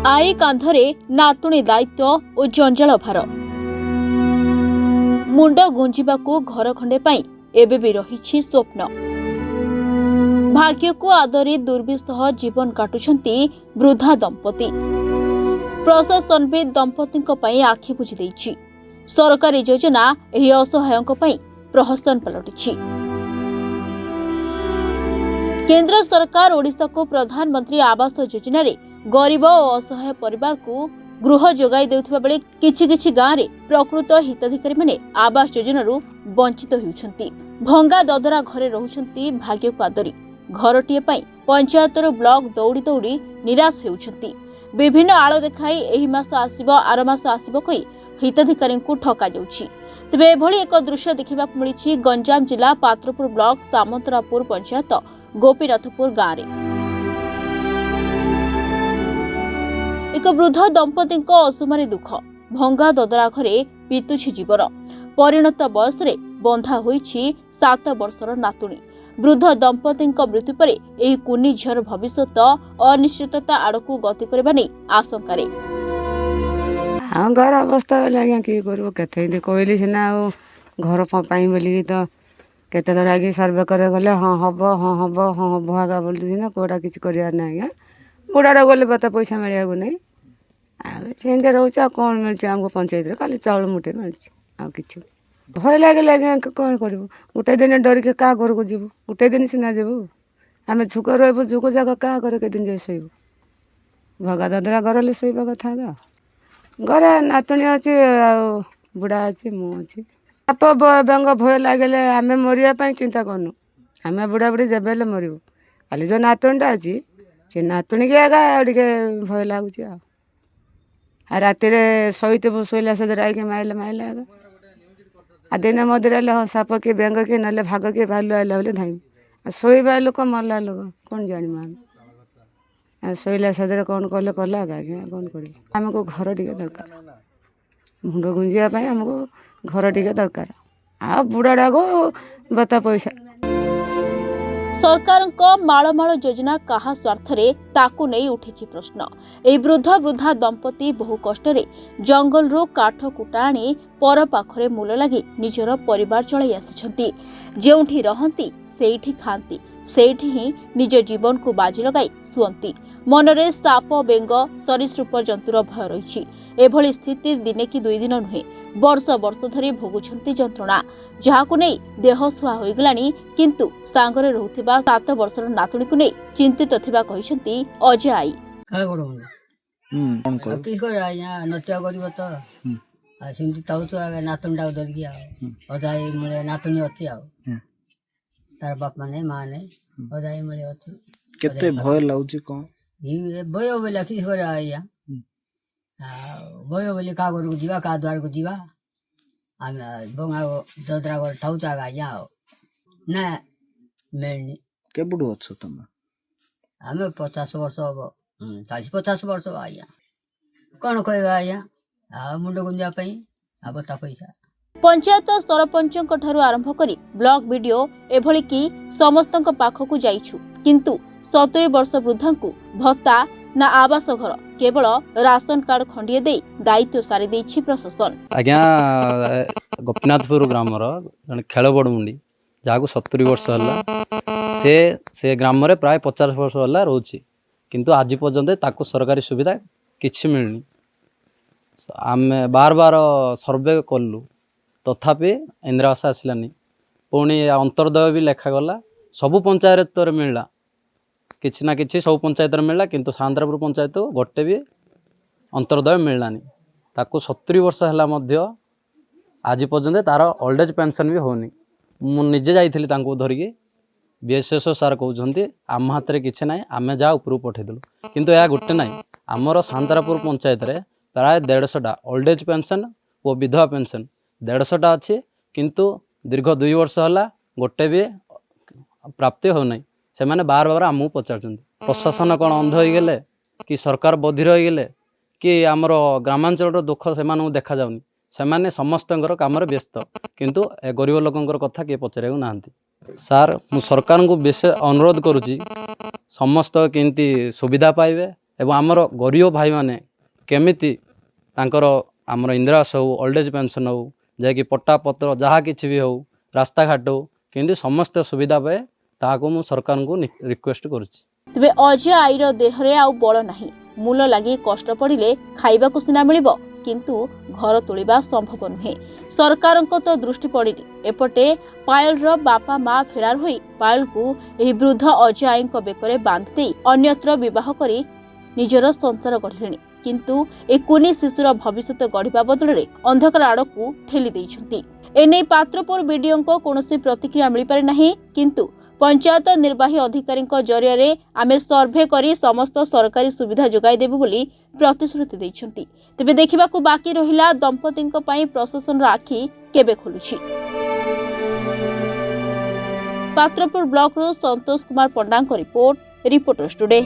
आई कांधरे नातुणी दायित्व और जंजाल भार मुंड गुंजिबाकू घर खंडे पाई एबे भी रही स्वप्न भाग्य को आदरी दुर्विसह जीवन काटुछंती वृद्धा दंपति प्रशासन भी दंपति आखि बुझी देछि। सरकारी योजना एही असहायों प्रहसन पलटिछि। केंद्र सरकार ओडिशा को प्रधानमंत्री आवास योजना रे गरीब और असहाय परिवार को गृह जोगाई देउथिबा बेले किछि गाँव रे प्रकृत हिताधिकारी माने आवास योजना रु वंचित होउछंती। भंगा ददरा घरे रहुछंती भाग्य को आदरी घरटीए पाई पंचायतर ब्लॉक दौड़ी दौड़ी निराश होउछंती। विभिन्न आलो देखाई एही मास आसीबो आर मास आसीबो कहि हिताधिकारी को ठका जाउछि। तबे एभली एक दृश्य देखिबा मिलिछि गंजाम जिला पात्रपुर ब्लॉक सामंतरापुर पंचायत गोपीनाथपुर गाँव रे। एक वृद्ध दंपति असुमारी दुख भंगा ददरा घरे बीतुछि जीवन। परिणत बयस रे बंधा होइछि 7 वर्षर नातुणी। वृद्ध दंपति मृत्यु पर एही कुनी झीर भविष्यत अनिश्चितता आड़कू गति करबा नै आशंका रे। घर अवस्था आज्ञा कि कर के कहली सीना घर पाई बोलिकी तो केते थर आगे सर्वे करे गले हाँ हम आगा बोलती सीना कोटा किसी करार ना आज्ञा बुढ़ाटा गले बता पैसा मिलवा को नहीं आमती रोचे आ कौन मिलूँ आमको पंचायत खाली चाउल मुठे मिलूँ आ कि भय लगे आज्ञा कौन करूँ गोटे दिन डरिक क्या घर को जीवु गोटे दिन सीना जीवु आम झुक रही झुक जाक क्या घर के दिन जाए शोबू भगा ददरा घर शोवा कथा आगा घर नातुणी अच्छी बुढ़ा अच्छी मु अच्छी आप व्यंग भय लगे आम मरवाई चिंता करनु आम बुढ़ा बुढ़ी जब मरबू खाली जो नातुणीटा अच्छी से नातुणी की आगा भय लगुच आ राति शोतबू शोला से आई माइले माइले आगा आ दिन मदिरा हाँ साप किए बेंग किए ना भाग किए भालू आइला बोले धाइम शोवा लोक मरला लोक कौन जानवा आम शोला सादे कौन कले कला आज्ञा कौन कर आमको घर टे दरकार मुंड गुंजापी आमको घर टे दरकार आ बुढ़ाड़ा को बता पैसा सरकार मालमाल योजना कहा स्वार्थ रे ताकू नहीं उठी प्रश्न। ए वृद्धा दंपति बहु कष्ट जंगल रो काठ कुटा आनी पर पाखरे मूल लगी निजर परिवार चलाई आसिछंती। जेउठी रहंती सेठी खांती सेठी ही निज जीवन को बाजी लगाई सुअंती। मनरे साप बेंग सरीसृप जंतुर भय रही। एभली स्थिति दिने कि 2 दिन नुहे वर्ष वर्ष धरी भोगुछंती जंत्रणा जहाकु नै देह सुहा होइगलानी किंतु सांगरे रहुथिबा 7 वर्षर नातुणी को नै चिंतित थिबा कहिसंती अजय आई। का करू कोन कर की कर आया नत्या करबो त आ सिमति ताउ तो नातुणा धर गया अजाई मळे नातुणी अछि आ तार बाप माने माने अजाई मळे अछि केते भय लाउची कोन ई भय बोला की कर आया भय बोले का घर को जीवा का द्वार को जीवा आम बंगा ददरा घर थाउ जागा जाओ ना मेलनी के बुडो छ तम आमे 50 वर्ष हो 40-50 वर्ष आया कौन कहबा आया आ मुंड गुंजा पई आ बता पैसा पंचायत सरपंचक ठारू आरंभ करी ब्लॉक वीडियो एभली कि समस्तक पाखकु जाइछु किंतु 70 वर्ष वृद्धांकु भत्ता ना आवास घर केवल राशन कार्ड खंडिए दे दायित्व सारी देछि प्रशासन। आज्ञा गोपीनाथपुर ग्रामर जन खेल बड़मुंडी जहाँ 70 वर्ष है से ग्राम रे प्राय 50 वर्ष है रोचे किंतु आज पर्यंत ताको सरकारी सुविधा किछि मिलनी। आम बार बार सर्वे कलु तथापि इंदिरा आवास आसलानी पुणी अंतर्दय भी लेखागला सबू पंचायत मिलला किछि ना किछि सब पंचायत मिलला किंतु सामंतरापुर पंचायत गोटे भी अंतर्दय मिललानी ताको 70 वर्ष है मध्य आज पर्यंत तार ओल्ड एज पेंशन भी होनी। मुझे जाइली धरिकी बीएसएस सार कहते आम हाथ में किसी ना आम जा उपरू पठेदेलु किंतु यह गोटे ना आमर सामंतरापुर पंचायत रे प्राय 150टा ओल्ड एज पेंशन और विधवा पेंशन 150टा अच्छी किंतु दीर्घ 2 वर्ष है गोटे भी प्राप्ति होना से मैंने बार बार आमको पचार प्रशासन कौन अंध हो गले कि सरकार बधिर हो गले कि आमर ग्रामांचल दुख से देखा जाऊनी से समस्त काम व्यस्त किंतु गरीब लोकंर कथा किए पचार ना सार मु सरकार को विशेष अनुरोध करुच्ची समस्त केमती सुविधा पाइबे ଏବଂ ଆମର ଗରିବ ଭାଇମାନେ କେମିତି ତାଙ୍କର ଆମର ଇନ୍ଦିରାବାସ ହେଉ ଓଲ୍ଡ ଏଜ୍ ପେନ୍ସନ୍ ହେଉ ଯାହାକି ପଟ୍ଟାପତ୍ର ଯାହା କିଛି ବି ହେଉ ରାସ୍ତାଘାଟ ହେଉ କେମିତି ସମସ୍ତେ ସୁବିଧା ପାଏ ତାହାକୁ ମୁଁ ସରକାରଙ୍କୁ ରିକ୍ୱେଷ୍ଟ କରୁଛି। ତେବେ ଅଜୟ ଆଈର ଦେହରେ ଆଉ ବଳ ନାହିଁ। ମୂଲ ଲାଗି କଷ୍ଟ ପଡ଼ିଲେ ଖାଇବାକୁ ସିନା ମିଳିବ, କିନ୍ତୁ ଘର ତୋଳିବା ସମ୍ଭବ ନୁହେଁ। ସରକାରଙ୍କ ତ ଦୃଷ୍ଟି ପଡ଼ିନି। ଏପଟେ ପାୟଲର ବାପା ମା ଫେରାର ହୋଇ ପାୟଲକୁ ଏହି ବୃଦ୍ଧ ଅଜୟ ଆଈଙ୍କ ବେକରେ ବାନ୍ଧି ଦେଇ ଅନ୍ୟତ୍ର ବିବାହ କରି ନିଜର ସଂସାର ଗଢ଼ିଲେଣି। କିନ୍ତୁ ଏ କୁନି ଶିଶୁର ଭବିଷ୍ୟତ ଗଢ଼ିବା ବଦଳରେ ଅନ୍ଧକାର ଆଡ଼କୁ ଠେଲି ଦେଇଛନ୍ତି। ଏନେଇ ପାତ୍ରପୁର ବିଡିଓଙ୍କ କୌଣସି ପ୍ରତିକ୍ରିୟା ମିଳିପାରି ନାହିଁ। କିନ୍ତୁ ପଞ୍ଚାୟତ ନିର୍ବାହୀ ଅଧିକାରୀଙ୍କ ଜରିଆରେ ଆମେ ସର୍ଭେ କରି ସମସ୍ତ ସରକାରୀ ସୁବିଧା ଯୋଗାଇ ଦେବୁ ବୋଲି ପ୍ରତିଶ୍ରୁତି ଦେଇଛନ୍ତି। ତେବେ ଦେଖିବାକୁ ବାକି ରହିଲା ଦମ୍ପତିଙ୍କ ପାଇଁ ପ୍ରଶାସନର ଆଖି କେବେ ଖୋଲୁଛି। ପାତ୍ରପୁର ବ୍ଲକରୁ ସନ୍ତୋଷ କୁମାର ପଣ୍ଡାଙ୍କ ରିପୋର୍ଟ, ରିପୋର୍ଟର୍ସ ଟୁଡେ।